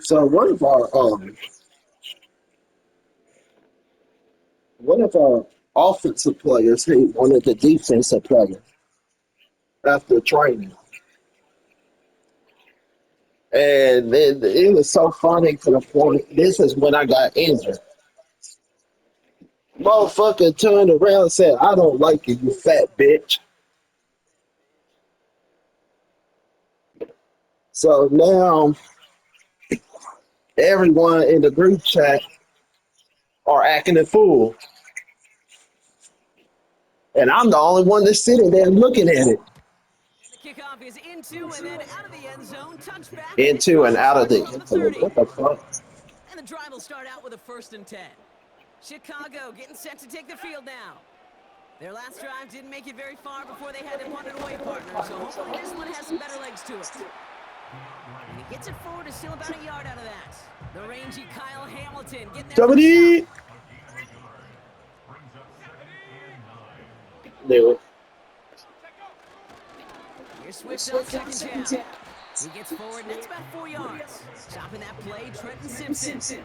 So one of our offensive players hit one of the defensive players after training. And then it was so funny to the point. This is when I got injured. Motherfucker turned around and said, "I don't like you, you fat bitch." So now everyone in the group chat are acting a fool. And I'm the only one that's sitting there looking at it. The kickoff is into and then out of the end zone. Touchback. And it's Into going and to out of start the from the internet. 30. What the fuck? And the drive will start out with a 1st and 10. Chicago getting set to take the field now. Their last drive didn't make it very far before they had to punt it away, partner. So hopefully this one has some better legs to it. And he gets it forward to still about a yard out of that. The rangy Kyle Hamilton getting there for the stop. Somebody knew it. Here's Swift on 2nd down. He gets forward, and that's about 4 yards. Stopping that play, Trenton Simpson.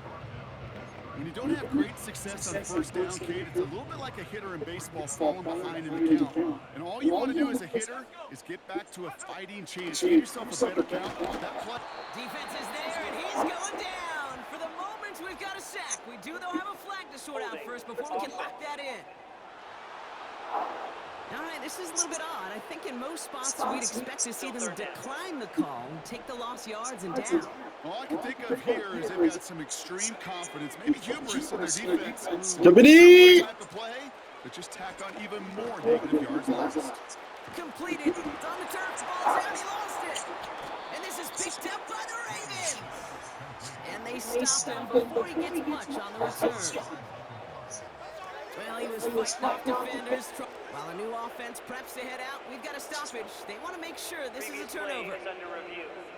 When you don't have great success on 1st down, Kate, it's a little bit like a hitter in baseball falling behind in the count. And all you want to do as a hitter is get back to a fighting chance. Get yourself a better count. That play. Defense is there, and he's going down. For the moment, we've got a sack. We do, though, have a flag to sort out first before we can lock that in. All right, this is a little bit odd. I think in most spots we'd expect to see them decline the call, take the lost yards and down. All I can think of here is they've got some extreme confidence, maybe humorous in their defense. Somebody Type of play, but just tack on even more negative yards lost. Completed. It's on the turf. Ball's out. He lost it. And this is picked up by the Ravens. And they stop him before he gets much on the return. Well, he was fighting off defenders. While a new offense preps to head out, we've got a stoppage. They want to make sure this is a turnover.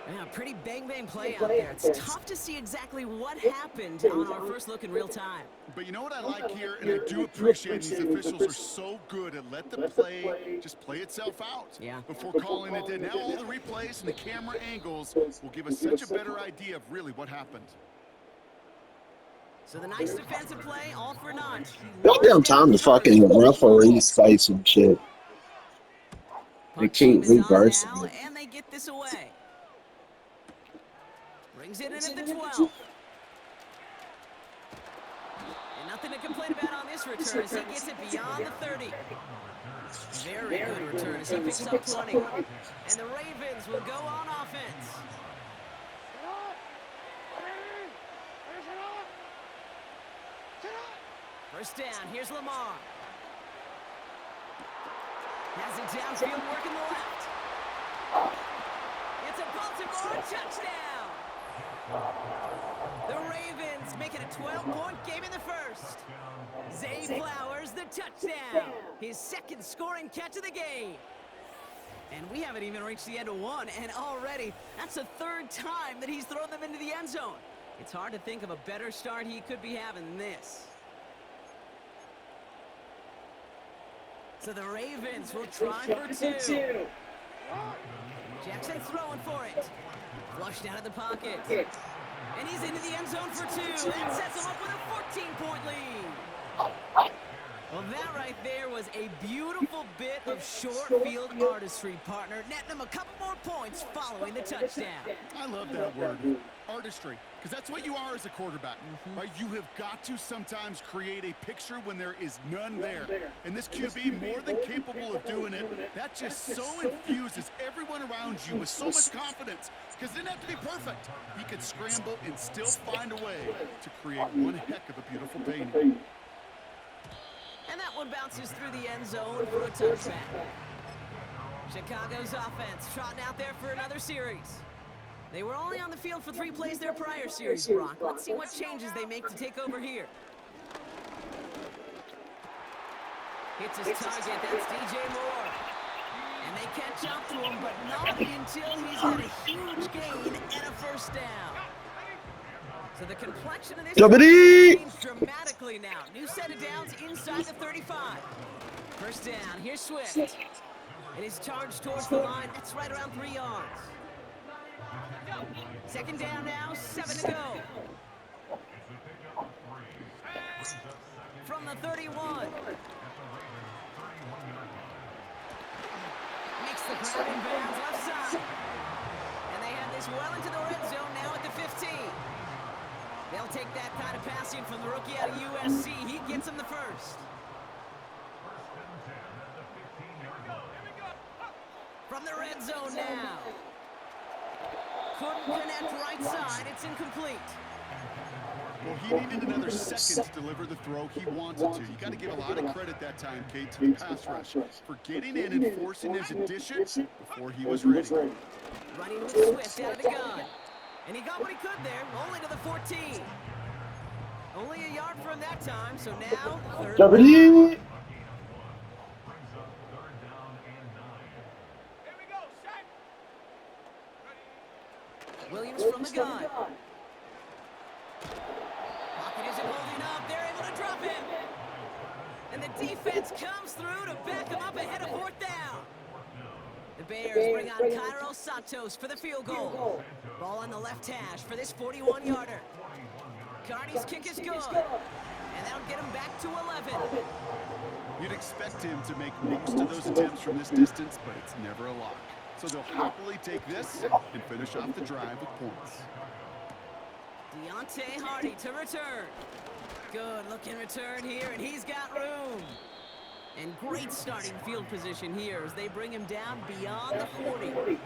Yeah, pretty bang-bang play out there. It's tough to see exactly what happened on our first look in real time. But you know what I like here, and I do appreciate these officials are so good at let the play just play itself out before calling it dead. Now all the replays and the camera angles will give us such a better idea of really what happened. So the nice defensive play, all for naught. goddamn time the fucking referees say some shit. They keep reversing now, it. and they get this away. Brings it in at the 12. And nothing to complain about on this return as he gets it beyond the 30. Very good return as he picks up 20. And the Ravens will go on offense. First down, here's Lamar. Has it downfield, working the left. It's a Baltimore touchdown. The Ravens make it a 12-point game in the first. Zay Flowers, the touchdown. His second scoring catch of the game. And we haven't even reached the end of one, and already that's the 3rd time that he's thrown them into the end zone. It's hard to think of a better start he could be having than this. So the Ravens will try for 2. Jackson throwing for it. Flushed out of the pocket. And he's into the end zone for 2. That sets him up with a 14-point lead. Well, that right there was a beautiful bit of short field artistry, partner. Netting him a couple more points following the touchdown. I love that word, artistry, because that's what you are as a quarterback. Right? You have got to sometimes create a picture when there is none there. And this QB, more than capable of doing it, that just so infuses everyone around you with so much confidence, because it didn't have to be perfect. He could scramble and still find a way to create one heck of a beautiful painting. And that one bounces through the end zone for a touchback. Chicago's offense trotting out there for another series. They were only on the field for 3 plays their prior series, Brock. Let's see what changes they make to take over here. Hits his target, that's DJ Moore. And they catch up to him, but not until he's got a huge gain and a first down. So the complexion of this changed dramatically now. New set of downs inside the 35. First down, here's Swift. It is charged towards the line. That's right around 3 yards. Second down now, 7 to go. From the 31. Makes the grab in bounds left side. And they have this well into the red zone now at the 15. They'll take that kind of passing from the rookie out of USC. He gets them the first. From the red zone now. Couldn't connect right side. It's incomplete. Well, he needed another second to deliver the throw he wanted to. You got to give a lot of credit that time, Kate, to the pass rush for getting in and forcing his addition before he was ready. Running with Swift out of the gun. And he got what he could there, only to the 14. Only a yard from that time, so now third down. Williams from the gun. Pocket isn't holding up. They're able to drop him. And the defense comes through to back him up ahead of fourth down. The Bears bring on Cairo Santos for the field goal. Ball on the left hash for this 41-yarder. Carney's kick is good. And that'll get him back to 11. You'd expect him to make most of those attempts from this distance, but it's never a lock. So they'll happily take this and finish off the drive with points. Deontay Hardy to return. Good looking return here, and he's got room. And great starting field position here as they bring him down beyond the 40.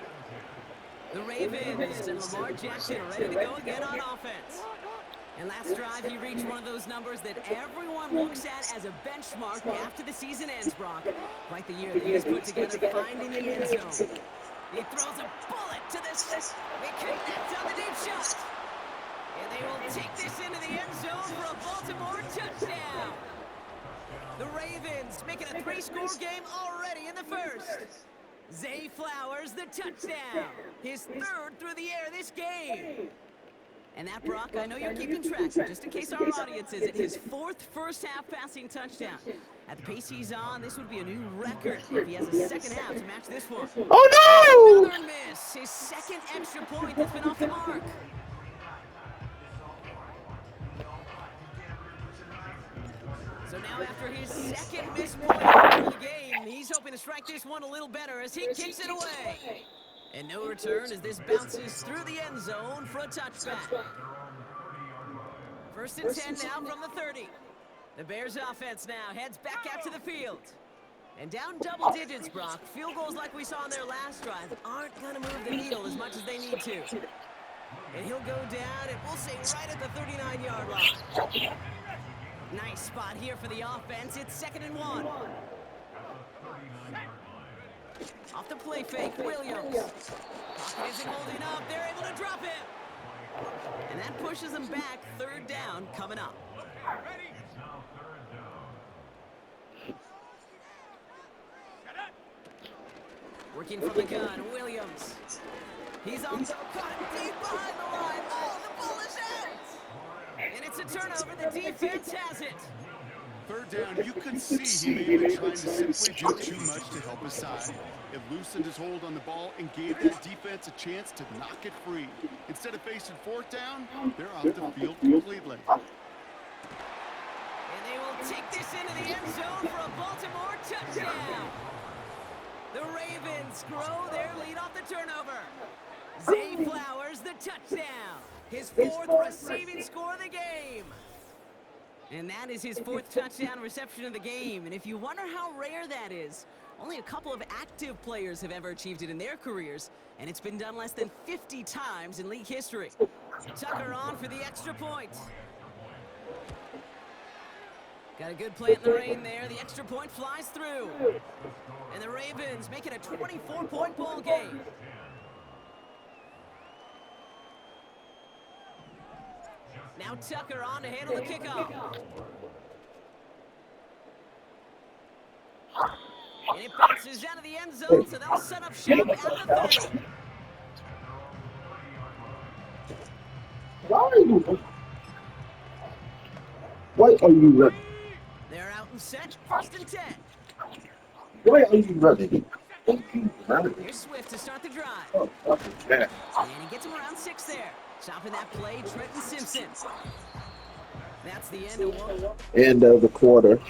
The Ravens and Lamar Jackson are ready to go again on offense. And last drive, he reached one of those numbers that everyone looks at as a benchmark after the season ends, Brock. Quite the year that he's put together, finding the end zone. He throws a bullet to this. They connect on the deep shot. And they will take this into the end zone for a Baltimore touchdown. The Ravens making a 3-score game already in the first. Zay Flowers, the touchdown. His third through the air this game. And that, Brock, I know you're keeping track, but just in case our audience isn't, his fourth first-half passing touchdown. At the pace he's on, this would be a new record if he has a second half to match this one. Oh, no! Another miss. His second extra point that's been off the mark. So now after his second missed point of the game, he's hoping to strike this one a little better as he kicks it away. And no return as this bounces through the end zone for a touchback. First and 10 now from the 30. The Bears offense now heads back out to the field. And down double digits, Brock. Field goals like we saw in their last drive aren't going to move the needle as much as they need to. And he'll go down, and we'll say right at the 39-yard line. Nice spot here for the offense. It's 2nd and 1. Off the play fake, Williams. Pocket isn't holding up. They're able to drop him. And that pushes them back. 3rd down coming up. Working from the gun, Williams. He's on caught deep behind the line. Oh, the ball is out. And it's a turnover. The defense has it. 3rd down, you could see he may have been trying to simply do too much to help his side. It loosened his hold on the ball and gave that defense a chance to knock it free. Instead of facing 4th down, they're off the field completely. And they will take this into the end zone for a Baltimore touchdown. The Ravens grow their lead off the turnover. Zay Flowers, the touchdown. His 4th receiving score of the game. And that is his 4th touchdown reception of the game. And if you wonder how rare that is, only a couple of active players have ever achieved it in their careers, and it's been done less than 50 times in league history. Tucker on for the extra point. Got a good play in the rain there. The extra point flies through. And the Ravens make it a 24-point ball game. Now Tucker on to handle the kickoff. And it bounces out of the end zone, so they'll set up shop at the 30. Why are you ready? They're out and set, 1st and 10. Why are you ready? Here's Swift to start the drive. Oh, fucking man. And he gets him around 6 there. Stopping that play, Trenton Simpson. That's the end of one. End of the quarter.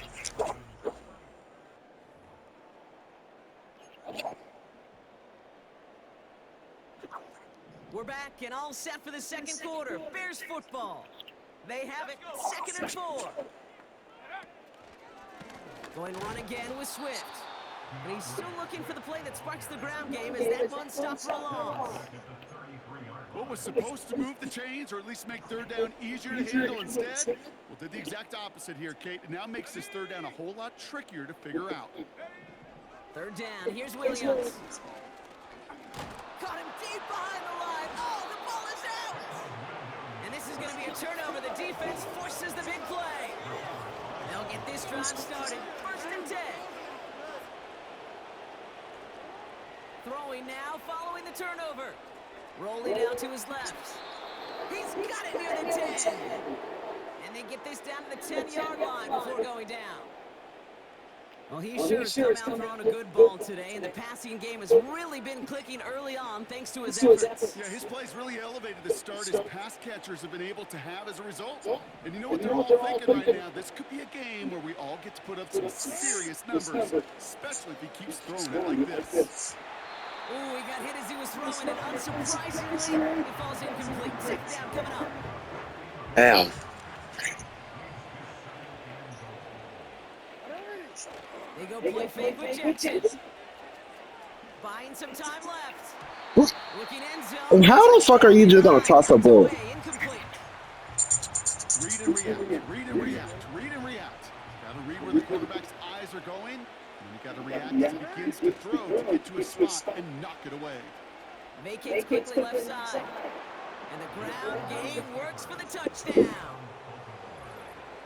We're back and all set for the second quarter. Bears football. They have it, 2nd and 4. Going to run again with Swift. But he's still looking for the play that sparks the ground game as that one stop for a loss. What was supposed to move the chains or at least make third down easier to handle instead? Well, did the exact opposite here, Kate. It now makes this third down a whole lot trickier to figure out. 3rd down. Here's Williams. Caught him deep behind the line. Oh, the ball is out. And this is going to be a turnover. The defense forces the big play. They'll get this drive started. 1st and 10. Throwing now, following the turnover. Rolling out to his left. He's got it near the 10. And they get this down to the 10-yard line before going down. Well, he sure has come out throwing a good ball today, and the passing game has really been clicking early on thanks to his efforts. Yeah, his plays really elevated the start his pass catchers have been able to have as a result. And you know what they're all thinking right now? This could be a game where we all get to put up some serious numbers, especially if he keeps throwing it like this. Ooh, he got hit as he was throwing it. Unsurprisingly, it falls incomplete. 2nd down coming up. Ow. They go play fake with Jackson. Buying some time left. Looking end zone. How the fuck are you just gonna toss a ball? Incomplete. Read and react, read and react, read and react. Gotta read where the quarterback's eyes are going, and you gotta react as he begins to throw to get to a spot and knock it away. Vacates quickly left side. And the ground game works for the touchdown.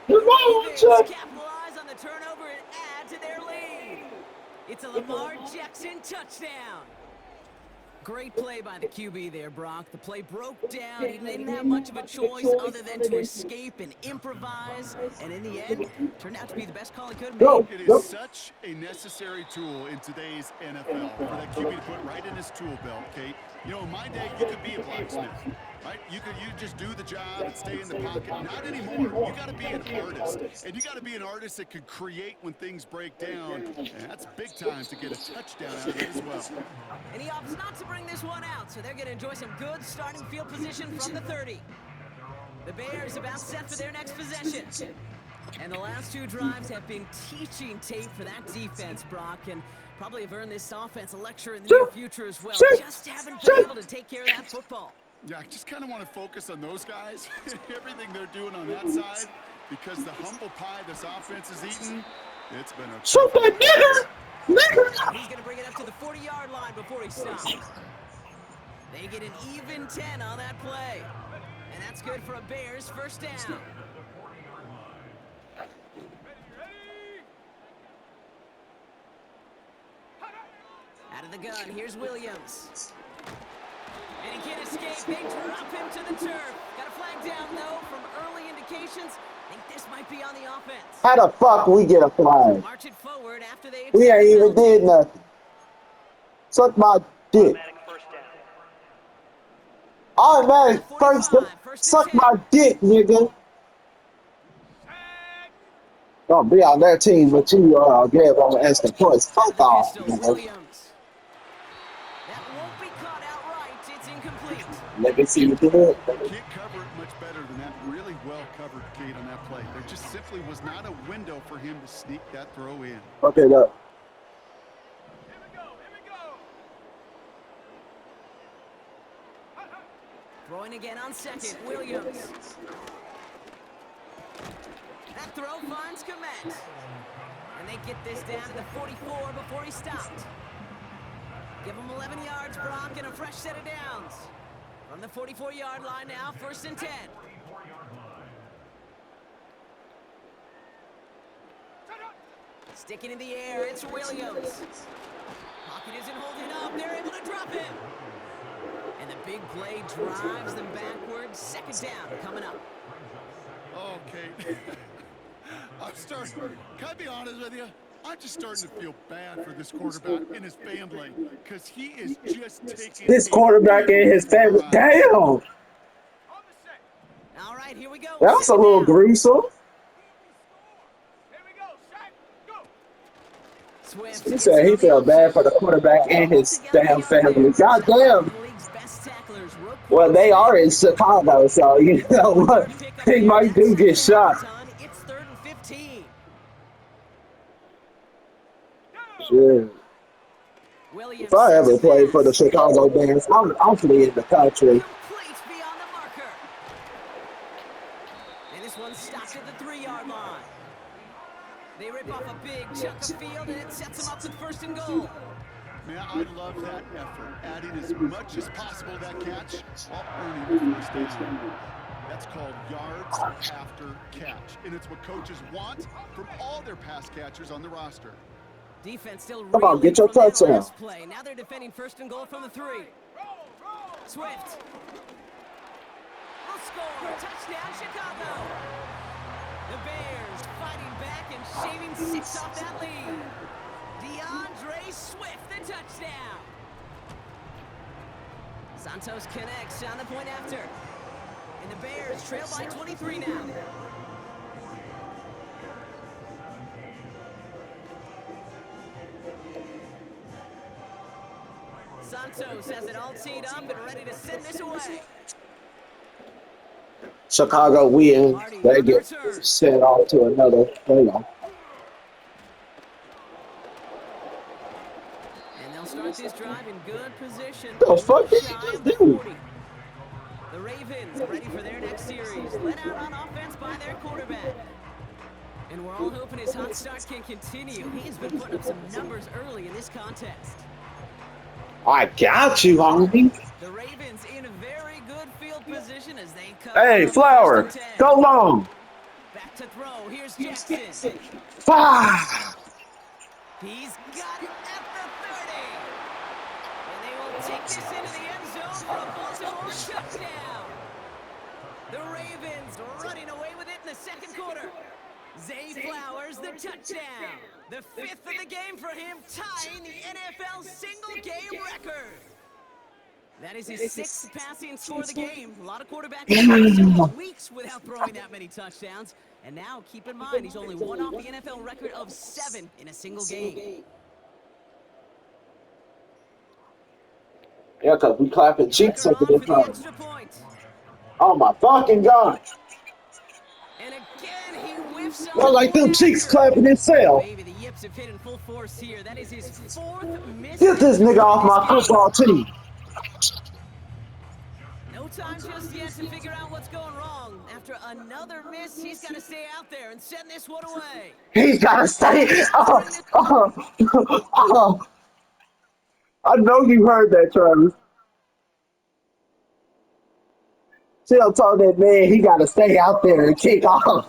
Capitalize on the turnover and add to their lead. It's a Lamar Jackson touchdown. Great play by the QB there, Brock. The play broke down. He didn't have much of a choice other than to escape and improvise. And in the end, turned out to be the best call he could make. It is such a necessary tool in today's NFL for that QB to put right in his tool belt, Kate. You know, in my day, you could be a blacksmith, right? You just do the job and stay in the pocket. Not anymore. You got to be an artist, and you got to be an artist that could create when things break down. And that's big time to get a touchdown out of it as well. And he opts not to bring this one out, so they're going to enjoy some good starting field position from the 30. The Bears about set for their next possession. And the last 2 drives have been teaching tape for that defense, Brock, and probably have earned this offense a lecture in the near future as well. Just haven't been able to take care of that football. Yeah, I just kind of want to focus on those guys, everything they're doing on that side, because the humble pie this offense is eating, it's been a... Shoot that nigger! He's going to bring it up to the 40-yard line before he stops. They get an even 10 on that play. And that's good for a Bears 1st down. Out of the gun, here's Williams. And he can't escape. They drop him to the turf. Got a flag down, though, from early indications. I think this might be on the offense. How the fuck we get a flag? March it forward after they... We ain't even did nothing. Suck my dick. Automatic first, suck my dick, nigga. Don't be on that team, but you gave them an extra points. Fuck off, nigga. That won't be caught outright. It's incomplete. Let me see you do it. Can't cover it much better than that. Really well covered, Kate, on that play. There just simply was not a window for him to sneak that throw in. Fuck it up. Throwing again on 2nd, Williams. That throw finds Komet. And they get this down to the 44 before he stopped. Give him 11 yards, Brock, and a fresh set of downs. From the 44-yard line now, 1st and 10. Sticking in the air, it's Williams. Pocket isn't holding up. They're able to drop him. And the big play drives them backwards. 2nd down coming up. Okay. I'm starting. Can I be honest with you? I'm just starting to feel bad for this quarterback and his family because he is just taking This a quarterback beating and his before family. our eyes. Damn, All right, here we go. that's a Second little down. gruesome. Swift He gets said it he on the felt bad option. for the quarterback and All his together for damn yard there. family. Second, one Goddamn. of the league's best tacklers wrote Well, quotes they are there. in Chicago, so you Looking know for a what? third pickup He here. might That do sets get them up a shot. ton. It's 3rd and 15. Shit. If Williams I sets a ever played for the pass. Chicago Bears, I'm flee in the country. Complete beyond the marker. And this one's stopped at the 3-yard line. They rip off a big chunk of field, and it sets them up with 1st and goal. Man, I love that effort, adding as much as possible to that catch while earning the 1st down. That's called yards after catch, and it's what coaches want from all their pass catchers on the roster. Defense still Come on, reeling get your from that touchdown. last play. Now they're defending 1st and goal from the 3. Swift. Will score. Touchdown, Chicago. The Bears fighting back and shaving 6 off that lead. DeAndre Swift, the touchdown. Santos connects on the point after. And the Bears trail by 23 now. Santos has it all teed up and ready to send this away. Chicago win. Marty They on the get return. sent off to another. You know. And they'll start this drive in good position. The A fuck little did he shy just of the do? 40. The Ravens ready for their next series. Led out on offense by their quarterback. And we're all hoping his hot start can continue. He's been putting up some numbers early in this contest. I got you, homie. The Ravens in a very good field position as they come Hey, out on 1st Flower, and 10. go long. Back to throw. Here's Jackson. Fire. He's got it at the 30. And they will take this into the end zone for a Baltimore touchdown. The Ravens running away with it in the 2nd quarter. Zay Flowers, the touchdown. The 5th of the game for him, tying the NFL single-game record. That is his 6th passing score of the game. A lot of quarterbacks have gone several weeks without throwing that many touchdowns. And now, keep in mind, he's only one off the NFL record of 7 in a single game. Yeah, because we clapping cheeks Kicker over on this for the time. extra point. Oh my fucking god. And again, he whiffs on Not the like point them cheeks after. clapping Oh, itself. baby, the yips have hit in full force here. That is his 4th missed Get this extra nigga point off of this my game. football team. No time just yet to figure out what's going wrong. After another miss, he's got to stay out there and send this one away. He's gotta stay. Oh. I know you heard that, Travis. Still told that man he gotta stay out there and kick off. Gonna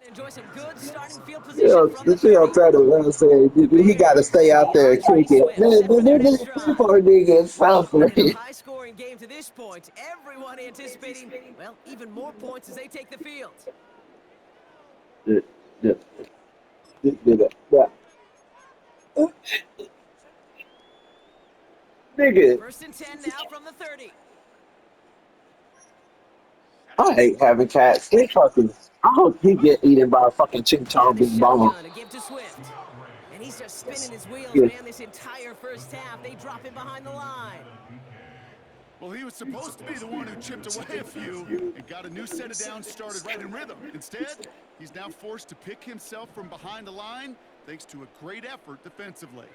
enjoy some good starting field position Still, from the still 30. trying to say The he gotta Bears, stay out there and DeAndre kick it. Swift set for their next Man, drive. poor nigga And suffering. in a high-scoring game to this point, everyone anticipating, well, even more points as they take the field. Nigga, 1st and 10 now from the 30. I hate having cats. They fucking. I hope he get eaten by a fucking ching Out chong of the big bone. shotgun to give to Swift. And he's just spinning his wheels, Yeah. man, this entire 1st half. They drop him behind the line. Well, he was supposed to be the one who chipped away a few and got a new set of downs started right in rhythm. Instead, he's now forced to pick himself from behind the line thanks to a great effort defensively.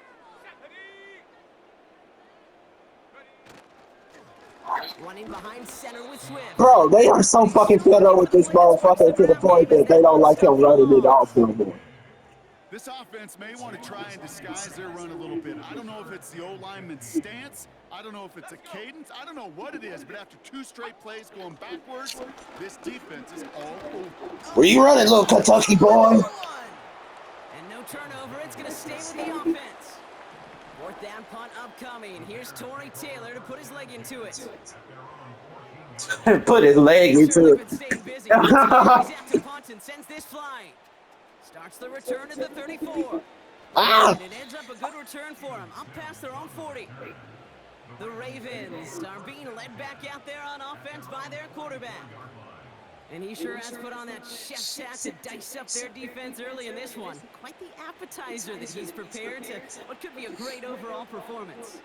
Running behind center with Swift. Bro, they are so fucking fed up with this motherfucker to the point that they don't like him running it off no more. This offense may want to try and disguise their run a little bit. I don't know if it's the O-lineman's stance. I don't know if it's a cadence. I don't know what it is, but after 2 straight plays going backwards, this defense is all over. Where you running, little Kentucky boy? And no turnover. It's going to stay with the offense. 4th down punt upcoming. Here's Torrey Taylor to put his leg into it. Put his leg into Certainly it. been staying busy. Once again, he's out to punt and sends this flying. Starts the return at the 34. Ah! And it ends up a good return for him, up past their own 40. The Ravens are being led back out there on offense by their quarterback. And he sure has put on that chef's hat to dice up their defense early in this one. Quite the appetizer that he's prepared to what could be a great overall performance.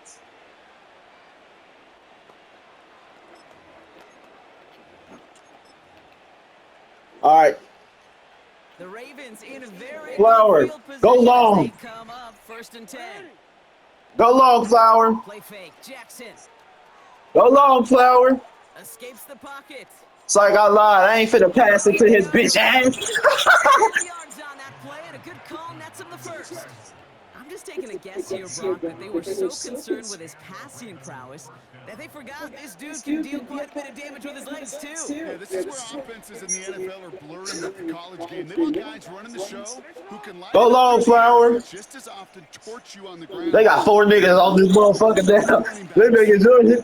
All right. The Ravens in very Flower, good field go position as long. they come up 1st and 10. Go long, Flower. Play fake. Jackson Go long, Flower. escapes the pocket. So I got lied. I ain't finna pass it to his bitch ass. 12 yards on that play, and a good call nets him the first. I'm just taking a guess here, Brock, that they were so concerned with his passing prowess that they forgot this dude can deal quite a bit of damage with his legs, too. Yeah, this is where offenses in the NFL are blurring with the college game. They want guys running the show who can light Go it up long, through the air, Flower. but just as often torch you on the ground. They got 4 niggas on this motherfucker now. They niggas doing it.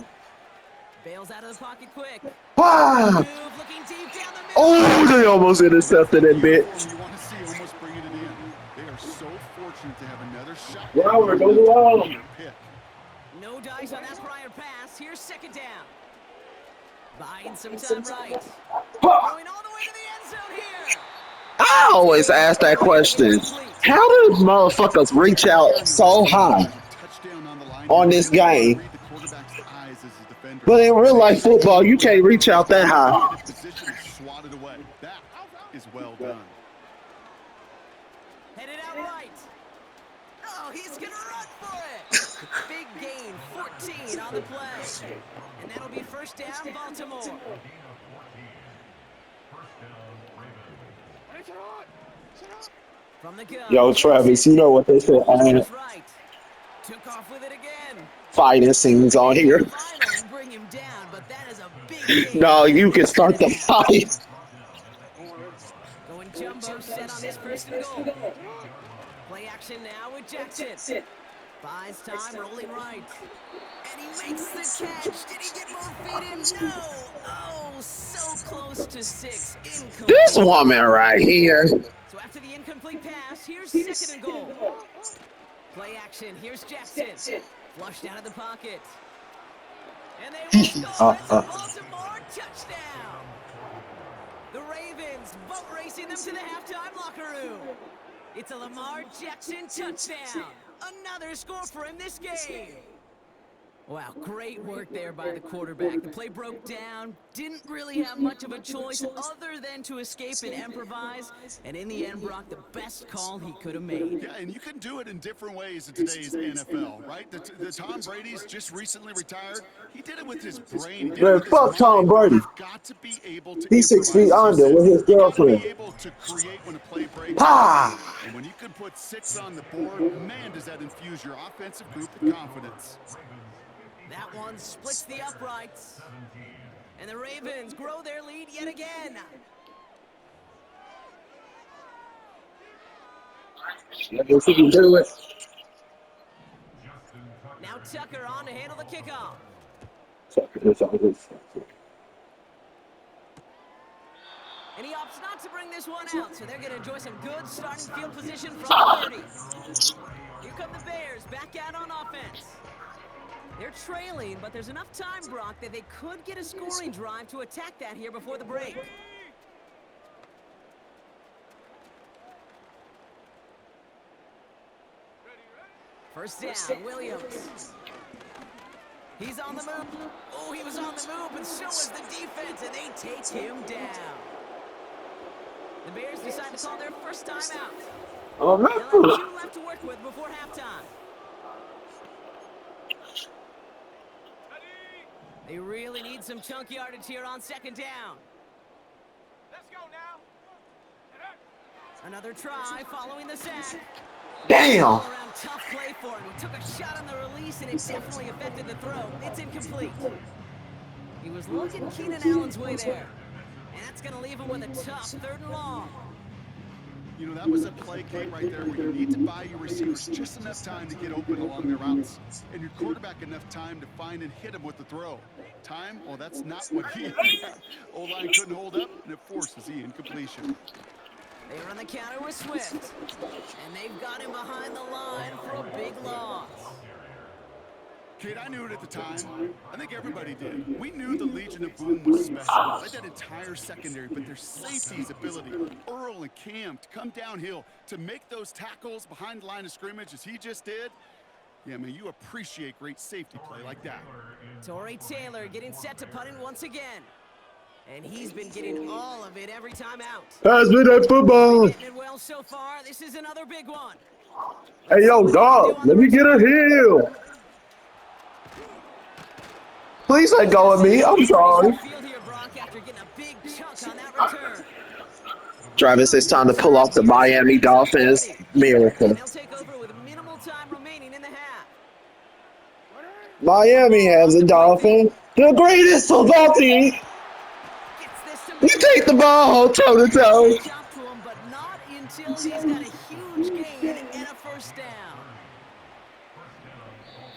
Bails out of the pocket quick. Ah! Move, looking deep down the middle. Oh, they almost intercepted that Uniform bitch. you want to see almost bringing it in. They are so fortunate to have another shot. Flower, go long. Pick. No dice on that prior pass. Here's 2nd down. Buying some time right. Going all the way to the end zone here. I always ask that question. How do motherfuckers reach out so high Touchdown on the line. on this game? Read the quarterback's eyes as a defender. But in real life football, you can't reach out that high. Position is swatted away. That is well done. Headed out right. Oh, he's going to run for it. Big gain, 14 on the play. And that'll be 1st down, Baltimore. From the gun. Yo, Travis, you know what they say? That's right. Took off with it again. Fighting scenes on here. Finally bring him down, but that is a big gain. No, you can start the fight. Going jumbo set on this 1st and goal. Play action now with Jackson. Buys time, rolling right. And he makes the catch. Did he get more feet in? No. Oh, so close to 6. Incomplete. This woman right here. So after the incomplete pass, here's 2nd and goal. Play action. Here's Jackson. Flushed out of the pocket. And they will score. It's a Baltimore touchdown. The Ravens boat racing them to the halftime locker room. It's a Lamar Jackson touchdown. Another score for him this game. Wow, great work there by the quarterback. The play broke down, didn't really have much of a choice other than to escape and improvise. And in the end, Brock, the best call he could have made. Yeah, and you can do it in different ways in today's NFL, right? The Tom Brady's just recently retired. He did it with his brain. He did it Man, with his fuck Tom mind. Brady. You've got to be able to He's 6 feet improvise. under with his You've got to girlfriend. be able to create when a play breaks. Ha! And when you can put 6 on the board, man, does that infuse your offensive group with confidence. That one splits the uprights. And the Ravens grow their lead yet again. Let me see you do it. Now Tucker on to handle the kickoff. And he opts not to bring this one out, so they're going to enjoy some good starting field position from the 30. Here come the Bears back out on offense. They're trailing, but there's enough time, Brock, that they could get a scoring drive to attack that here before the break. First down, Williams. He's on the move. Oh, he was on the move, and so was the defense, and they take him down. The Bears decide to call their first time out. Oh, They'll have 2 left to work with before halftime. They really need some chunk yardage here on 2nd down. Let's go now. Another try following the sack. damn. All around tough play for him. He took a shot on the release, and it definitely affected the throw. It's incomplete. He was looking Keenan Allen's way there. And that's going to leave him with a tough 3rd and long. You know, that was a play, Kate, right there where you need to buy your receivers just enough time to get open along their routes. And your quarterback enough time to find and hit him with the throw. Time? Well, that's not what he had. O-line couldn't hold up, and it forces the incompletion. They run the counter with Swift. And they've got him behind the line for a big loss. Kate, I knew it at the time. I think everybody did. We knew the Legion of Boom was special, right? That entire secondary, but their safety's ability, Earl and Cam, to come downhill, to make those tackles behind the line of scrimmage as he just did. Yeah, man, you appreciate great safety play like that. Torrey Taylor getting set to punt in once again. And he's been getting all of it every time out. Pass me that football. Getting it well so far. This is another big one. Hey, yo, dog, let me get a heel. Please let go of me. I'm sorry. Travis, it's time to pull off the Miami Dolphins miracle. They'll take over with minimal time remaining in the half. Miami has a Dolphin, the greatest football team. You take the ball toe to toe. But not until he's got a huge gain and a first down.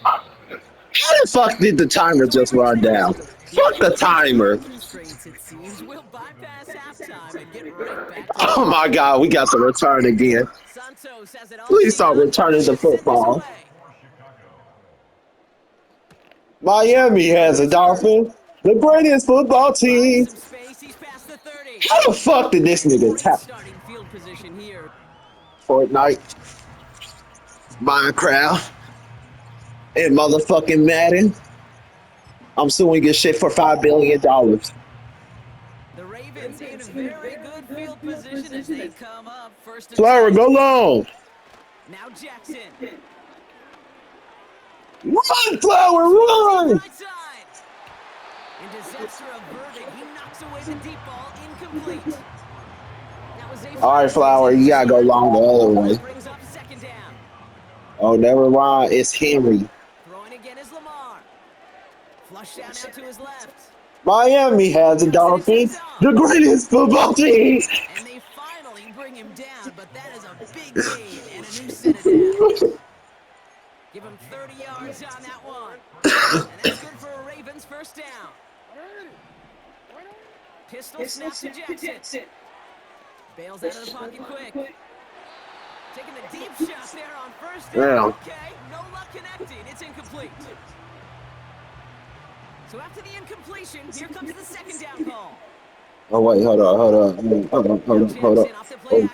How the fuck did the timer just run down? Fuck the timer. We'll bypass halftime and get right back to Oh my god, we got to return again. Please stop returning the football. Miami has a Dolphin, the greatest football team. How the fuck did this nigga tap? Fortnite, Minecraft, and motherfucking Madden. I'm suing your shit for $5 billion. The Ravens in a very good field position as they come up first. Flower, go long. Now Jackson. Run, Flower, run! Right side. And disaster averted. He knocks away the deep ball, incomplete. All right, Flower, you gotta go long the other way. Brings up second down. Oh, never mind. It's Henry. Throwing again is Lamar. Flush down out to his left. Miami has a Dolphin, the greatest football team. And they finally bring him down, but that is a big gain and a new set of downs. Give him 30 yards on that one. And that's good for a Ravens first down. Pistol snap to Jackson. Bails out of the pocket quick. Taking the deep shot there on first down. Yeah. Okay, no luck connecting. It's incomplete. So after the incompletion, here comes the second down call. Oh, wait, hold on. Oh,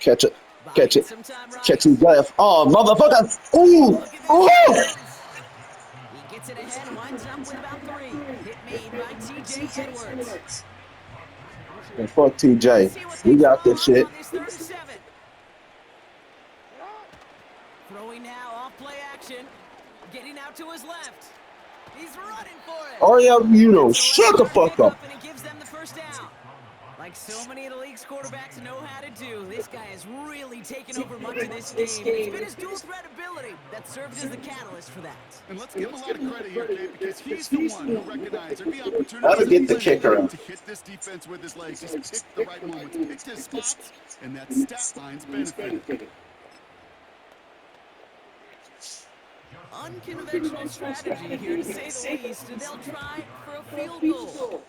catch it. Catch it left. Oh, motherfucker. Ooh. Oh. He gets it ahead, winds up with about 3. Hit made by TJ Edwards. And fuck TJ. We got this shit. Throwing now off play action. Getting out to his left. He's running for it. Ariel, shut the fuck up. And it gives them the first down. Like so many of the league's quarterbacks know how to do, this guy has really taken over much of this game. It's been his dual threat ability that served as the catalyst for that. And let's give him a lot of credit here, Kate, because he's the one who recognized there'd be opportunities Get the kicker out. to hit this defense with his legs. He's picked the right moments, picked his spots, and that stat line's benefited. Unconventional strategy here, to say the least. They'll try for a field goal.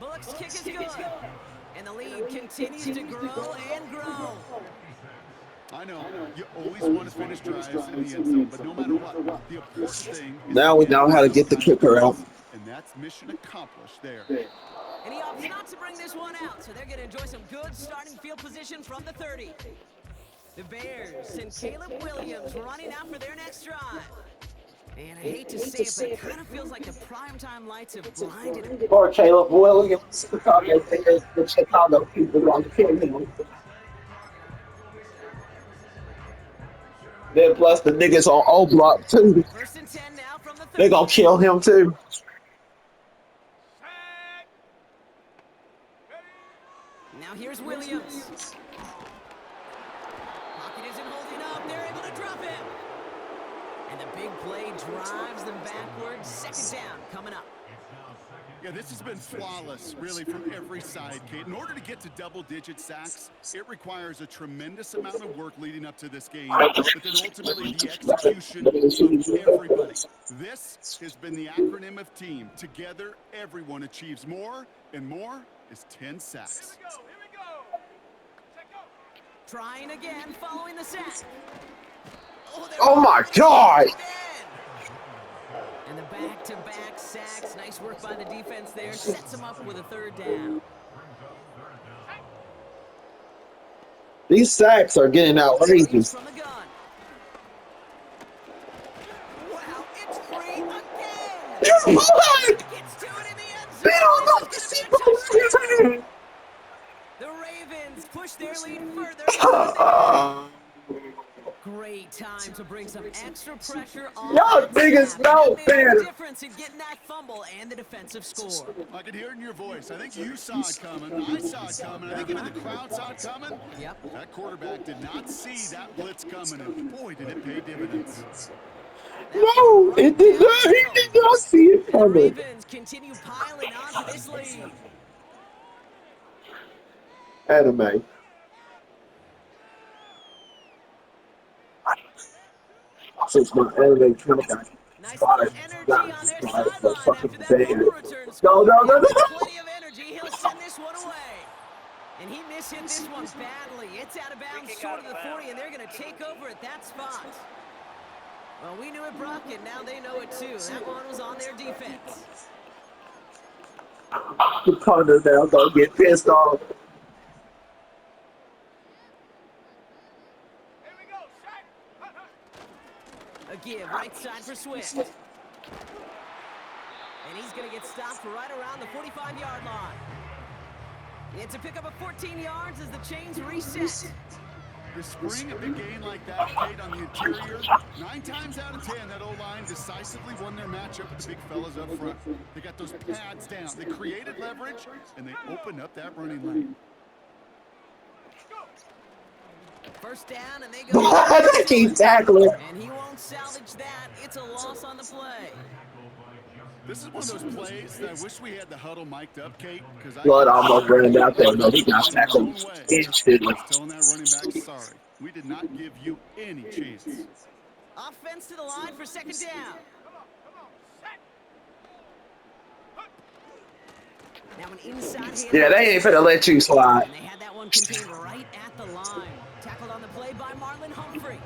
Bullock's kick is good. And the lead continues to grow and grow. I know, you always want to finish drives in the end zone, but no matter what, the important thing is now we know how to get the kicker out. And that's mission accomplished there. And he opts not to bring this one out, so they're going to enjoy some good starting field position from the 30. The Bears and Caleb Williams running out for their next drive. And I hate to say it, but it kind of feels like the primetime lights have blinded him. Poor Caleb Williams. The Chicago people want to kill him. Then plus the niggas on O Block too. First and 10 now from the 30. They gonna kill him too. Now here's Williams. Pocket isn't holding up. They're able to drop him. And the big play drives them backwards. Second down coming up. Yeah, this has been flawless, really, from every side, Kate. In order to get to double-digit sacks, it requires a tremendous amount of work leading up to this game, but then ultimately the execution of everybody. This has been the acronym of team. Together, everyone achieves more, and more is 10 sacks. Here we go. Check go. Trying again, following the sack. Oh my God! And the back-to-back sacks. Nice work by the defense there. Sets him up with a third down. These sacks are getting outrageous. From the gun. Wow, it's free again. Gets to it in the end zone. This is going to be a touchdown. The Ravens push their lead further. Great time to bring some extra pressure on. Y'all niggas know better. Difference in getting that fumble and the defensive score. I could hear it in your voice. I think you saw it coming. I saw it coming. I think even the crowd saw it coming. Yep. That quarterback did not see that blitz coming, and boy, did it pay dividends. No, it did not. He did not see it The coming. Ravens continue piling on to this lead. Anime. Since my anime channel got Nice spotted, energy on their sideline fucking after that bad. fumble return. No. Plenty of energy. He'll send this one away. And he mishit this one badly. It's out of bounds short of the 40, and they're going to take over at that spot. Well, we knew it, Brock, and now they know it too. That one was on their defense. The punter now gonna get pissed off. A give, right side for Swift. And he's going to get stopped right around the 45-yard line. It's a pickup of 14 yards as the chains reset. The spring a big gain like that paid on the interior. 9 times out of 10, that O-line decisively won their matchup with the big fellas up front. They got those pads down. They created leverage, and they opened up that running lane. First down, and they go. He's tackling. And he won't salvage that. It's a loss on the play. This is one of those plays that I wish we had the huddle mic'd up, Kate. Blood almost ran out there. No, he got tackled instantly. Telling that running back, sorry, we did not give you any chance. Offense to the line for second down. Now an inside hit. Yeah, they ain't finna let you slide. And they had that one contained right at the line. Tackled on the play by Marlon Humphrey.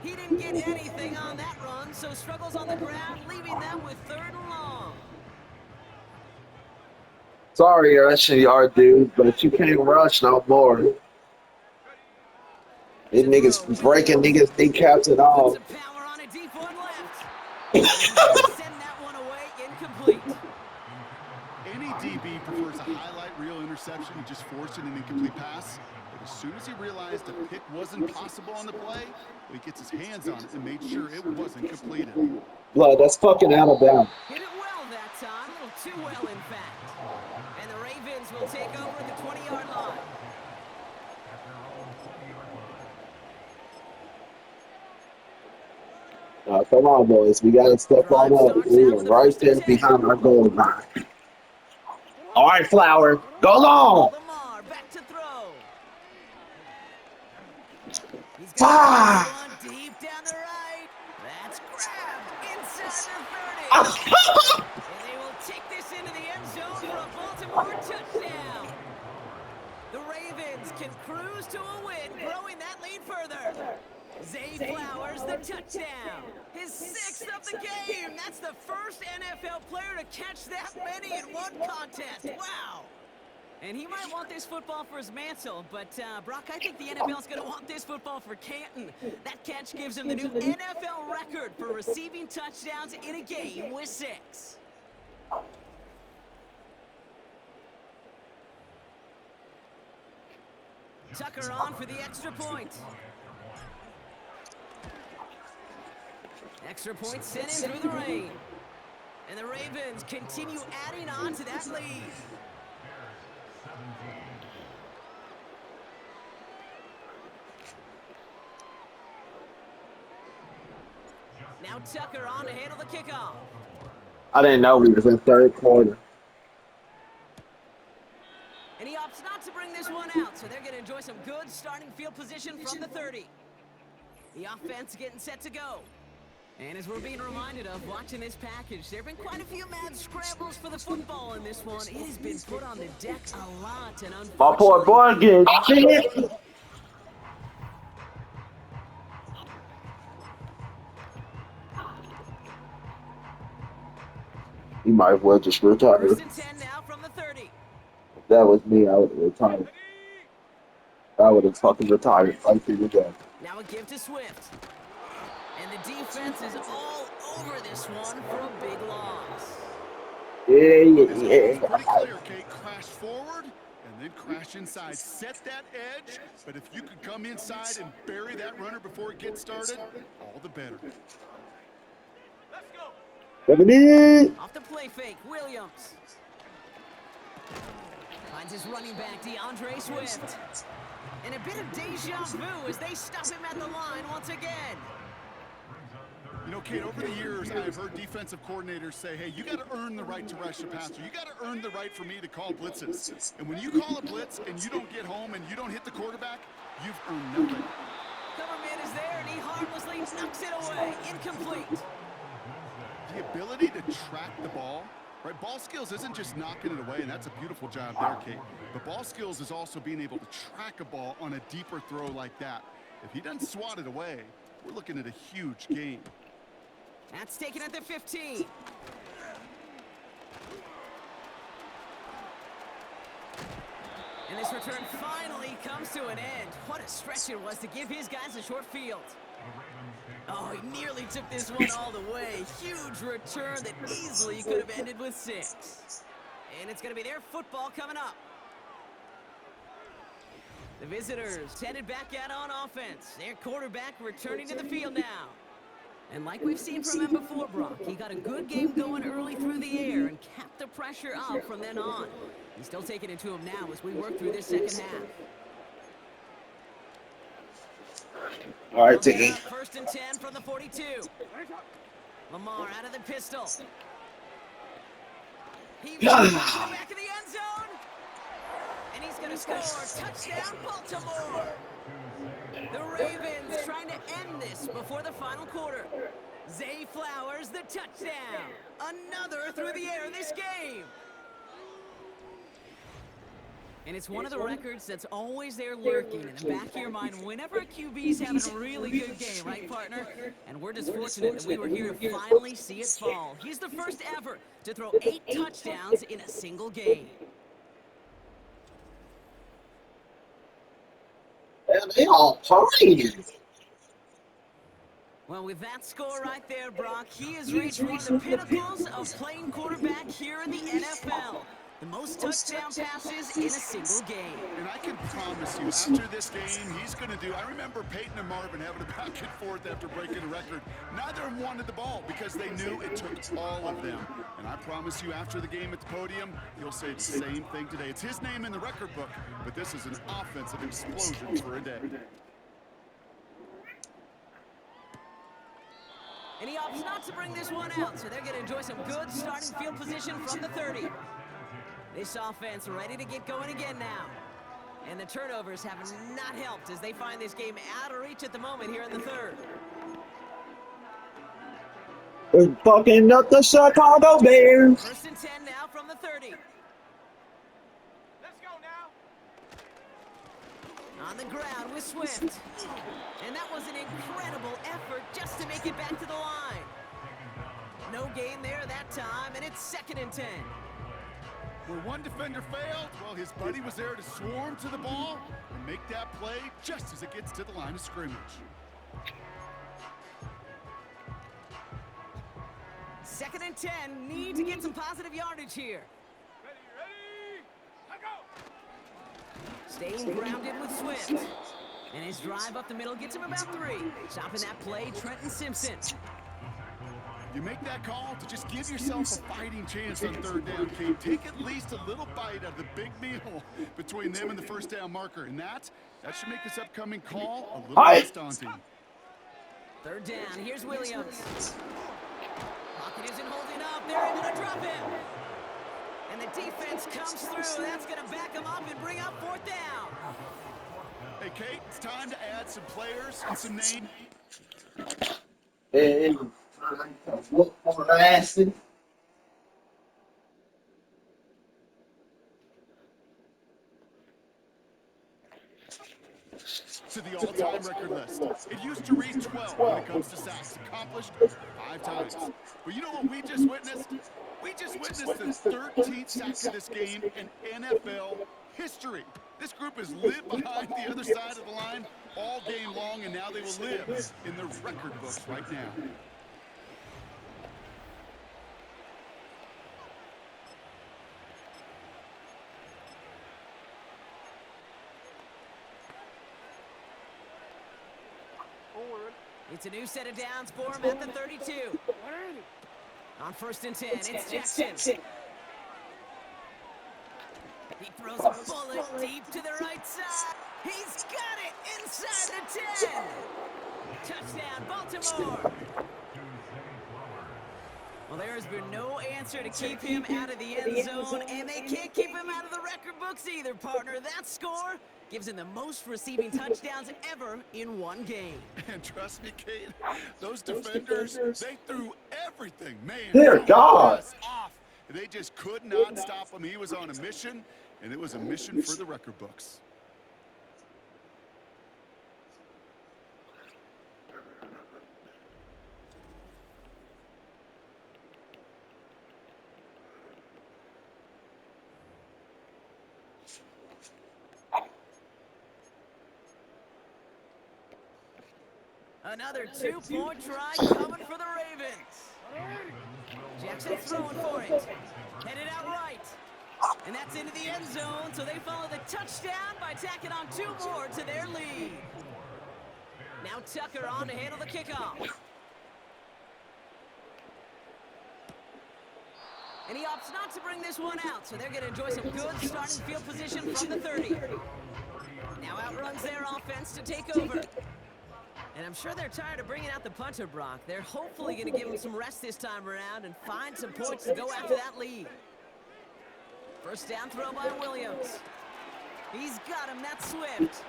He didn't get anything on that run, so struggles on the ground, leaving them with 3rd and long. Sorry, you're rushing yard, dude, but you can't rush no more. These niggas breaking niggas kneecaps and all. Puts some power on a deep one left. And he's gonna send that one away incomplete. Any DB prefers a highlight reel interception and just forcing an incomplete pass. But as soon as he realized the pick wasn't possible on the play, he gets his hands on it and made sure it wasn't completed. Blood, that's fucking Alabama. Hit it well that time, a little too well, in fact. And the Ravens will take over at the 20-yard line. Come on, boys. We got to step on up. We are right there behind our goal line. All right, Flower. Go long. Lamar back to throw. He's Ah. got one deep down the right. That's grabbed inside the 30. And they will take this into the end zone for a Baltimore touchdown. The Ravens can cruise to a win, growing that lead further. Zay Flowers, the touchdown. His 6th of the game. That's the first NFL player to catch that many in one contest. Wow. And he might want this football for his mantle, but Brock, I think the NFL's going to want this football for Canton. That catch gives him the new NFL record for receiving touchdowns in a game with 6. Tucker on for the extra point. Extra point sent in through the rain. And the Ravens continue adding on to that lead. Now Tucker on to handle the kickoff. I didn't know we was in 3rd quarter. And he opts not to bring this one out, so they're going to enjoy some good starting field position from the 30. The offense getting set to go. And as we're being reminded of watching this package, there have been quite a few mad scrambles for the football in this one. It has been put on the deck a lot, and My poor boy getting shit. He might as well just retire. First and 10 now from the 30. If that was me, I would have retired. I would have fucking retired right through the game. Now a give to Swift. And the defense is all over this one for a big loss. It's pretty clear, Kate. Crash forward and then crash inside. Set that edge, but if you could come inside and bury that runner before it gets started, all the better. Let's go. 70. Off the play fake, Williams. Finds his running back, DeAndre Swift. And a bit of deja vu as they stop him at the line once again. You know, Kate, over the years, I've heard defensive coordinators say, hey, you got to earn the right to rush the passer. You got to earn the right for me to call blitzes. And when you call a blitz and you don't get home and you don't hit the quarterback, you've earned nothing. Cover man is there, and he harmlessly knocks it away. Incomplete. The ability to track the ball, right? Ball skills isn't just knocking it away, and that's a beautiful job there, Kate. But ball skills is also being able to track a ball on a deeper throw like that. If he doesn't swat it away, we're looking at a huge game. That's taken at the 15. And this return finally comes to an end. What a stretch it was to give his guys a short field. Oh, he nearly took this one all the way. Huge return that easily could have ended with 6. And it's going to be their football coming up. The visitors headed back out on offense. Their quarterback returning to the field now. And like we've seen from him before, Brock, he got a good game going early through the air and kept the pressure up from then on. He's still taking it to him now as we work through this second half. All right, Tiggy. First and 10 from the 42. Lamar out of the pistol. He runs to the back of the end zone. And he's going to score. Touchdown, Baltimore. The Ravens trying to end this before the final quarter. Zay Flowers, the touchdown. Another through the air this game. And it's one of the records that's always there lurking in the back of your mind whenever a QB's having a really good game, right, partner? And we're just fortunate that we were here to finally see it fall. He's the first ever to throw 8 touchdowns in a single game. They all playing. Well, with that score right there, Brock, he has reached one of the pinnacles of playing quarterback here in the NFL. The most touchdown passes in a single game. And I can promise you, after this game, he's going to do... I remember Peyton and Marvin having a back and forth after breaking a record. Neither of them wanted the ball because they knew it took all of them. And I promise you, after the game at the podium, he'll say the same thing today. It's his name in the record book, but this is an offensive explosion for a day. And he opts not to bring this one out, so they're going to enjoy some good starting field position from the 30. This offense ready to get going again now. And the turnovers have not helped as they find this game out of reach at the moment here in the third. We're fucking up the Chicago Bears. First and 10 now from the 30. Let's go now. On the ground with Swift. And that was an incredible effort just to make it back to the line. No gain there that time, and it's 2nd and 10. Where one defender failed, well, his buddy was there to swarm to the ball and make that play just as it gets to the line of scrimmage. 2nd and 10, need to get some positive yardage here. Ready, let go. Staying grounded with Swift. And his drive up the middle gets him about 3. Stopping that play, Trenton Simpson. You make that call to just give yourself a fighting chance on 3rd down, Kate. Take at least a little bite out of the big meal between them and the 1st down marker. And that should make this upcoming call a little less daunting. 3rd down, here's Williams. Pocket isn't holding up, they're able to drop him. And the defense comes through, that's going to back him up and bring up 4th down. Hey, Kate, it's time to add some players and some names. Hey, look for the Aston. To the all-time record list. It used to read 12 when it comes to sacks, accomplished 5 times. But you know what we just witnessed? We just witnessed the 13th sack of this game in NFL history. This group has lived behind the other side of the line all game long, and now they will live in the record books right now. It's a new set of downs for him at the 32. On 1st and 10, it's Jackson. He throws a bullet deep to the right side. He's got it inside the 10. Touchdown, Baltimore. Well, there has been no answer to keep him out of the end zone, and they can't keep him out of the record books either, partner. That score gives him the most receiving touchdowns ever in one game. And trust me, Kate, those defenders, they threw everything. Man, Dear God. off. They just could not stop him. He was on a mission, and it was a mission for the record books. Another two-point try coming for the Ravens. Jackson throwing for it. Headed out right. And that's into the end zone, so they follow the touchdown by tacking on 2 more to their lead. Now Tucker on to handle the kickoff. And he opts not to bring this one out, so they're going to enjoy some good starting field position from the 30. Now outruns their offense to take over. And I'm sure they're tired of bringing out the punter, Brock. They're hopefully going to give him some rest this time around and find some points to go after that lead. First down throw by Williams. He's got him. That's Swift.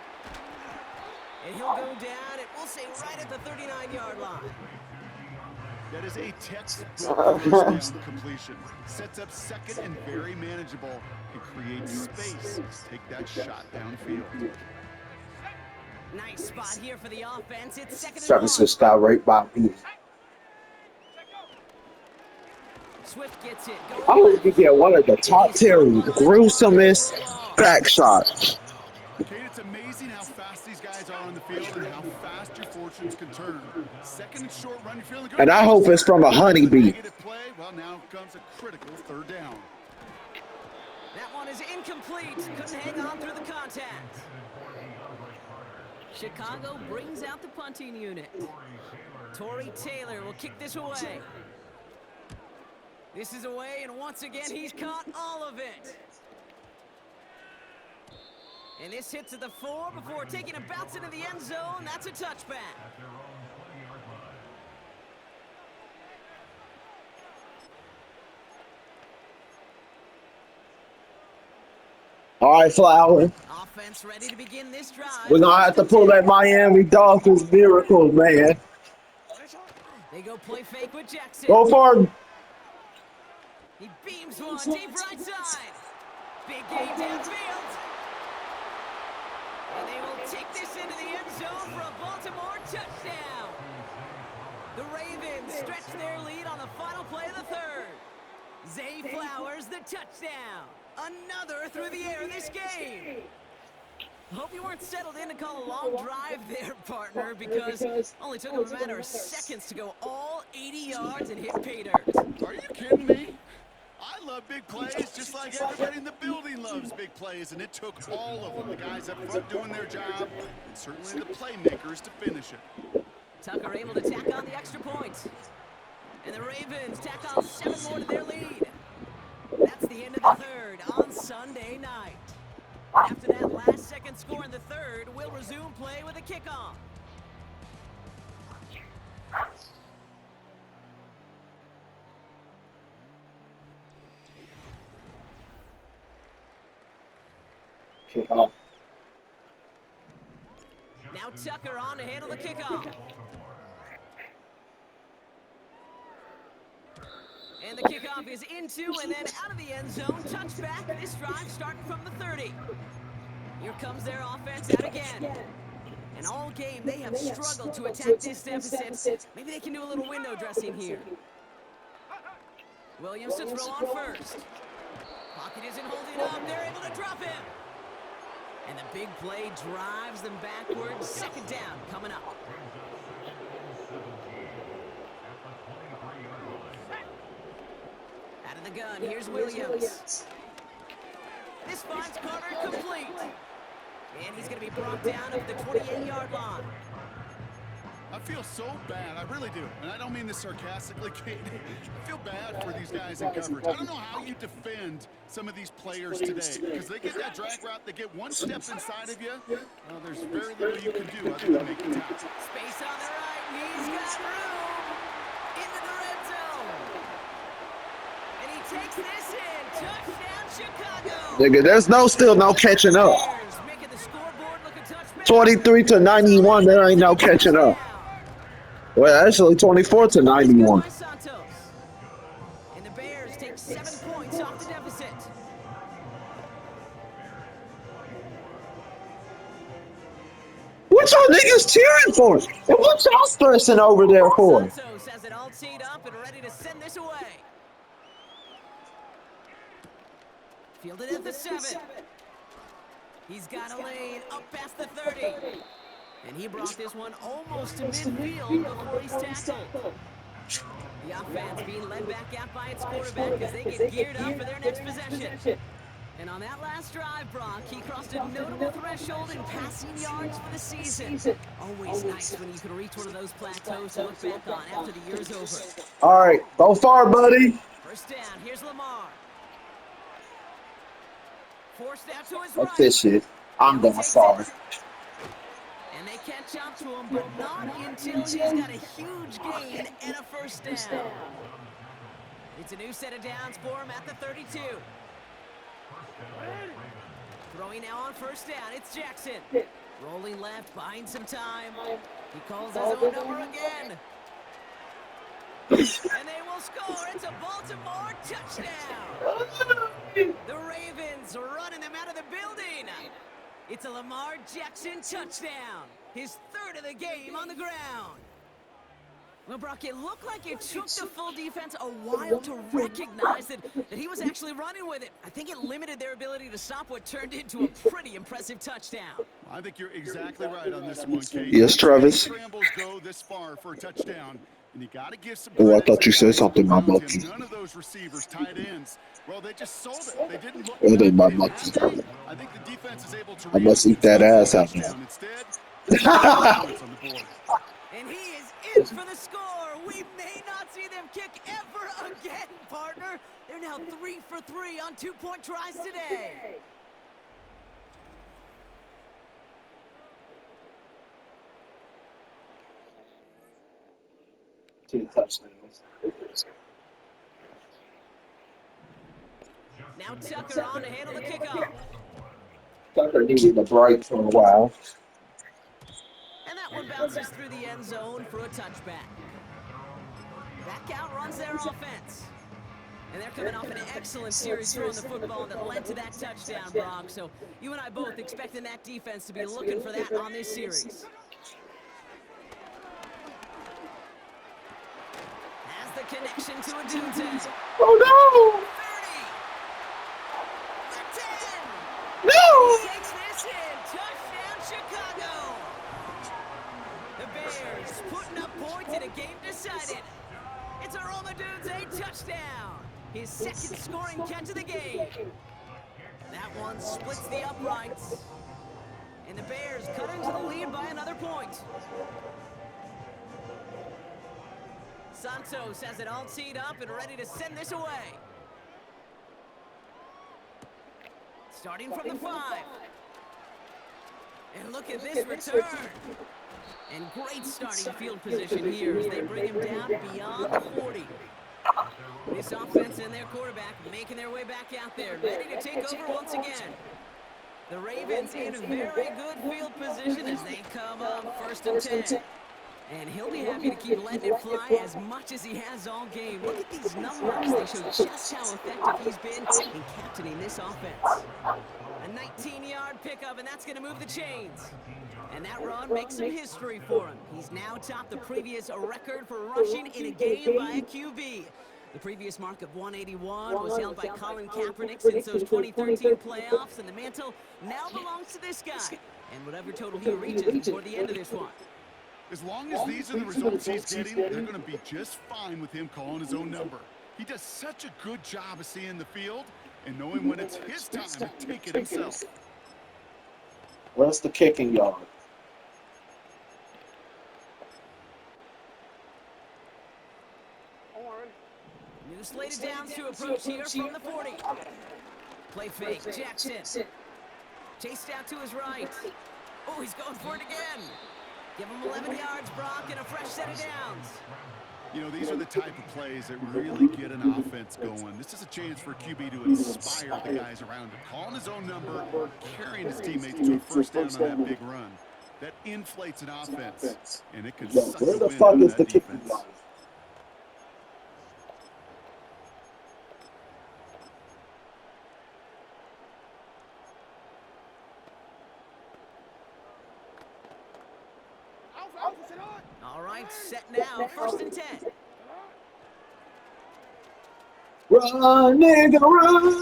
And he'll go down, and we'll say right at the 39-yard line. That is a textbook first down completion. Sets up second and very manageable and creates space to take that shot downfield. Nice spot here for the offense. It's 2nd and 1. Travis just got right by me. Swift gets it. I would get one of the top 10 gruesomest back shots. Kate, it's amazing how fast these guys are on the field and how fast your fortunes can turn. 2nd and short run, you're feeling good. And I hope it's from a honeybee. Negative play. Well, now comes a critical 3rd down. That one is incomplete. Couldn't hang on through the contact. Chicago brings out the punting unit. Torrey Taylor will kick this away. This is away, and once again, he's caught all of it. And this hits at the 4 before taking a bounce into the end zone. That's a touchback. All right, Flower. Offense ready to begin this drive. We're going to have to pull that Miami Dolphins miracle, man. They go play fake with Jackson. Go for him. He beams one deep right side. Big game downfield. And they will take this into the end zone for a Baltimore touchdown. The Ravens stretch their lead on the final play of the 3rd. Zay Flowers, the touchdown. Another through the air this game. Hope you weren't settled in to call a long drive there, partner, because only took him a matter of seconds to go all 80 yards and hit pay dirt. Are you kidding me? I love big plays just like everybody in the building loves big plays, and it took all of them. The guys up front doing their job, and certainly the playmakers to finish it. Tucker able to tack on the extra point. And the Ravens tack on 7 more to their lead. That's the end of the 3rd on Sunday night. After that last-second score in the 3rd, we'll resume play with a kickoff. Kickoff. Now Tucker on to handle the kickoff. And the kickoff is into and then out of the end zone. Touchback. This drive starting from the 30. Here comes their offense out again. And all game, they have struggled to attack this deficit. Maybe they can do a little window dressing here. Williams to throw on first. Pocket isn't holding up. They're able to drop him. And the big play drives them backwards. Second down coming up. Out of the gun, here's Williams. This finds Carter complete. And he's going to be brought down at the 28-yard line. I feel so bad. I really do. And I don't mean this sarcastically, Kate. I feel bad for these guys in coverage. I don't know how you defend some of these players today. Because they get that drag route, they get one step inside of you. There's very little you can do other than make the tackle. Space on the right. He's got room. Into the red zone. And he takes this in. Touchdown, Chicago. Nigga, there's still no catching up. 23 to 91, there ain't no catching up. Well, actually, 24 to 91. And the Bears take 7 points off the deficit. What y'all niggas cheering for? And what y'all stressing over there for? Santos has it all teed up and ready to send this away. Fielded at the 7. He's got a lane up past the 30. And he brought this one almost to midfield before he's tackled. The offense being led back out by its quarterback as they get geared up for their next possession. And on that last drive, Brock, he crossed a notable threshold in passing yards for the season. Always nice when you can reach one of those plateaus to look back on after the year's over. All right, go far, buddy. First down, here's Lamar. Forced out to his Fuck right. this shit. I'm going far. And they catch up to him, but not until he's got a huge gain and a first down. It's a new set of downs for him at the 32. Throwing now on first down, it's Jackson. Rolling left, buying some time. He calls his own number again. And they will score. It's a Baltimore touchdown. The Ravens running them out of the building. It's a Lamar Jackson touchdown. His third of the game on the ground. Well, Brock, it looked like it took the full defense a while to recognize that he was actually running with it. I think it limited their ability to stop what turned into a pretty impressive touchdown. I think you're exactly right on this one, Kate. Yes, Travis. Scrambles go this far for a touchdown, and you got to give some Oh, I thought you said something, my monkey. None of those receivers, tight ends, well, they just sold it. They didn't look Oh, they my back. monkey. I think the defense is able to I must eat that ass out now. Instead, on the board. And he is in for the score. We may not see them kick ever again, partner. They're now 3 for 3 on 2-point tries today. Now Tucker on to handle the kickoff. Tucker needed a break for a while. And that one bounces through the end zone for a touchback. Back out runs their offense. And they're coming off an excellent series throwing the football that led to that touchdown, Brock. So you and I both expecting that defense to be looking for that on this series. Has the connection to Adunze. Oh, 30. 10. no! He takes this in. Touchdown, Chicago. The Bears putting up points in a game decided. It's a Roma Adunze touchdown. His second scoring catch of the game. That one splits the uprights. And the Bears cut into the lead by another point. Santos has it all teed up and ready to send this away. Starting from the 5. And look at this return. And great starting field position here as they bring him down beyond the 40. This offense and their quarterback making their way back out there, ready to take over once again. The Ravens in a very good field position as they come up 1st and 10. And he'll be happy to keep letting it fly as much as he has all game. Look at these numbers. They show just how effective he's been in captaining this offense. A 19-yard pickup, and that's going to move the chains. And that run makes some history for him. He's now topped the previous record for rushing in a game by a QB. The previous mark of 181 was held by Colin Kaepernick since those 2013 playoffs, and the mantle now belongs to this guy. And whatever total he reaches before the end of this one. As long as these are the results he's getting, they're going to be just fine with him calling his own number. He does such a good job of seeing the field and knowing when it's his time to take it himself. Where's the kicking yard? New slated downs to approach here from the 40. Play fake, Jackson. Chased out to his right. Oh, he's going for it again. Give him 11 yards, Brock, and a fresh set of downs. You know, these are the type of plays that really get an offense going. This is a chance for QB to inspire the guys around him. Calling his own number, carrying his teammates to a first down on that big run. That inflates an offense, and it can suck Where the the fuck wind is out the of that kicking defense. yard? All right, set now, 1st and 10. Run, nigga, run! And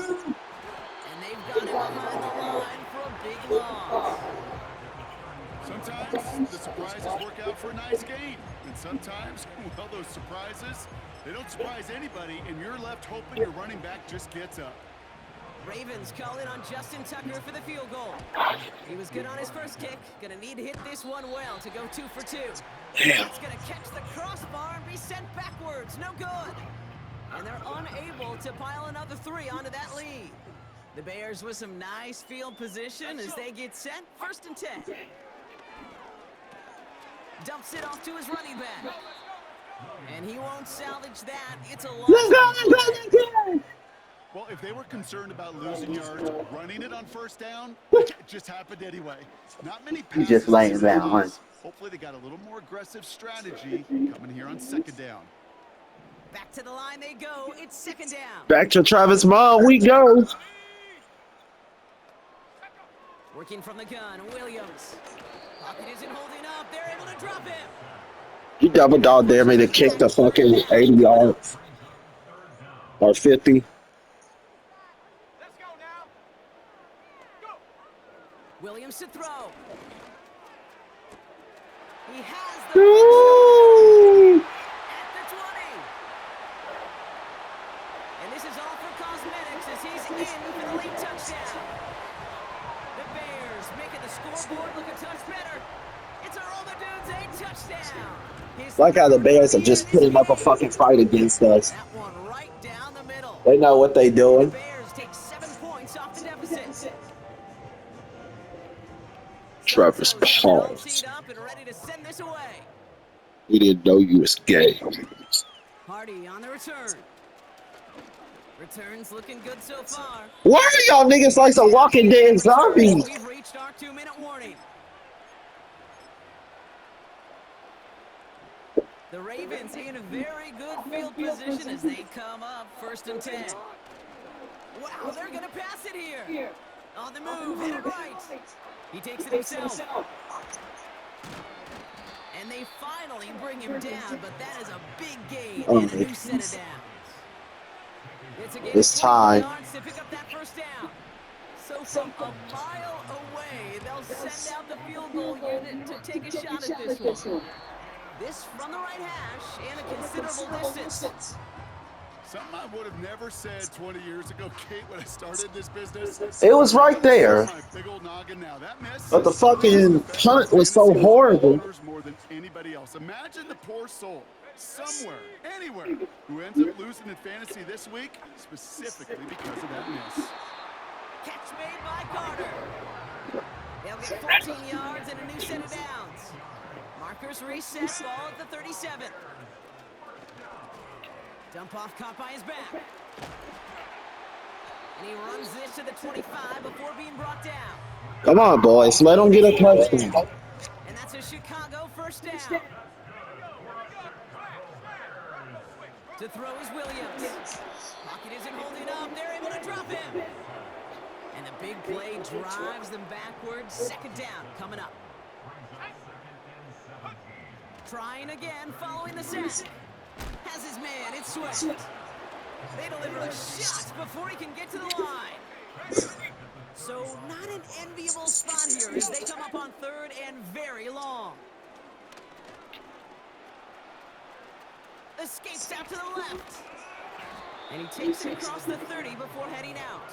they've got him behind the line for a big loss. Sometimes the surprises work out for a nice game. And sometimes, well, those surprises, they don't surprise anybody, and you're left hoping your running back just gets up. Ravens call in on Justin Tucker for the field goal. He was good on his first kick. Gonna need to hit this one well to go 2 for 2. It's gonna catch the crossbar and be sent backwards. No good. And they're unable to pile another 3 onto that lead. The Bears with some nice field position as they get set. 1st and 10. Dumps it off to his running back. And he won't salvage that. It's a loss. Well, if they were concerned about losing yards, running it on first down, it just happened anyway. Not many passes. just laying down, huh? Hopefully they got a little more aggressive strategy coming here on 2nd down. Back to the line they go. It's 2nd down. Back to Travis Mall, we go. Working from the gun, Williams. Pocket isn't holding up. They're able to drop him. You double dog dare me to kick the fucking 80 yards. Or 50. Let's go now. Go. Williams to throw. He has the Woo! at the 20. And this is all for cosmetics as he's in for the late touchdown. The Bears making the scoreboard look a touch better. It's our older dudes a touchdown. Like how the Bears are just putting up a fucking fight against us. That one right down the middle. They know what they The doing. Bears take 7 points off the deficit. Travis Paul. Teed up and ready to send this away. We didn't know you was gay. Hardy on the return. Returns looking good so far. Why are y'all niggas like some walking dead zombies? We've reached our 2-minute warning. The Ravens in a very good field position as they come up 1st and 10. Wow, they're going to pass it here. On the move, hit it right. He takes it himself. And they finally bring him down, but that is a big gain and a new set of downs. It's time. To pick up that first down. So from a mile away, they'll send out the field goal unit to take a shot at this one. This from the right hash and a considerable distance. Something I would have never said 20 years ago, Kate, when I started this business. It was right there. My big old noggin now. That miss. But the fucking punt was so horrible. More than anybody else. Imagine the poor soul somewhere, anywhere, who ends up losing in fantasy this week, specifically because of that miss. Catch made by Carter. They'll get 14 yards and a new set of downs. Markers reset, ball at the 37. Dump off caught by his back. And he runs this to the 25 before being brought down. Come on, boys. Let them get a touchdown. And that's a Chicago first down. To throw is Williams. Pocket isn't holding up. They're able to drop him. And the big play drives them backwards. 2nd down coming up. Trying again following the sack. Has his man. It's Swift. They deliver a shot before he can get to the line. So not an enviable spot here as they come up on third and very long. Escapes out to the left. And he takes it across the 30 before heading out.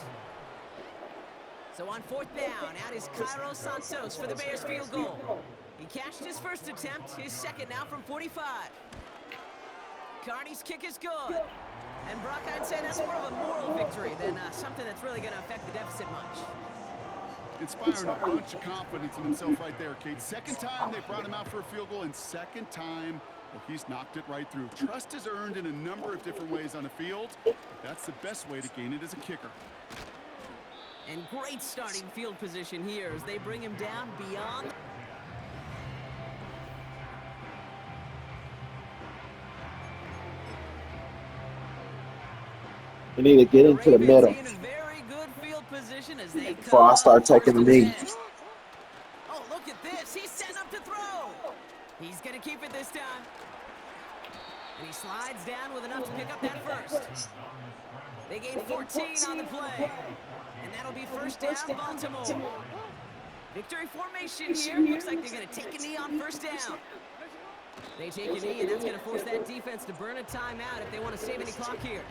So on fourth down, out is Cairo Santos for the Bears field goal. He cashed his first attempt, his second now from 45. Carney's kick is good. And Brock, I'd say that's more of a moral victory than something that's really going to affect the deficit much. Inspiring a bunch of confidence in himself right there, Kate. Second time they brought him out for a field goal, and second time, well, he's knocked it right through. Trust is earned in a number of different ways on the field. That's the best way to gain it as a kicker. And great starting field position here as they bring him down beyond. We need to get into the middle In a very good field position as they before I start taking the knee. Oh, look at this. He's setting up to throw. He's going to keep it this time. And he slides down with enough to pick up that first. They gain 14 on the play. And that'll be first down, Baltimore. Victory formation here. Looks like they're going to take a knee on first down. They take a knee, and that's going to force that defense to burn a timeout if they want to save any clock here.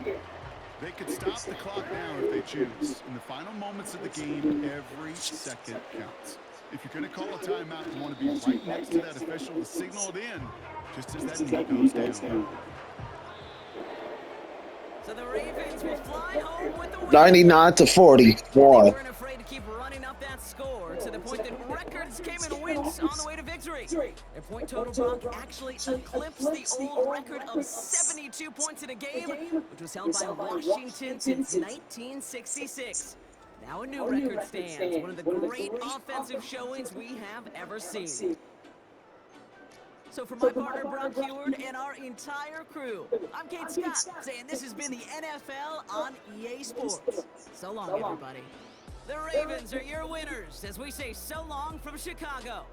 They could stop the clock now if they choose. In the final moments of the game, every second counts. If you're going to call a timeout, you want to be right next to that official to signal it in, just as that knee goes down. So the Ravens will fly home with the win. 99 to 41. They weren't afraid to keep running up that score to the point that records came in wins on the way to victory. Their point total, Brock, actually eclipsed the old record of 72 points in a game, which was held by Washington since 1966. Now a new record stands, one of the great offensive showings we have ever seen. So for my partner, Brock Heward, and our entire crew, I'm Kate Scott, saying this has been the NFL on EA Sports. So long, everybody. The Ravens are your winners as we say so long from Chicago.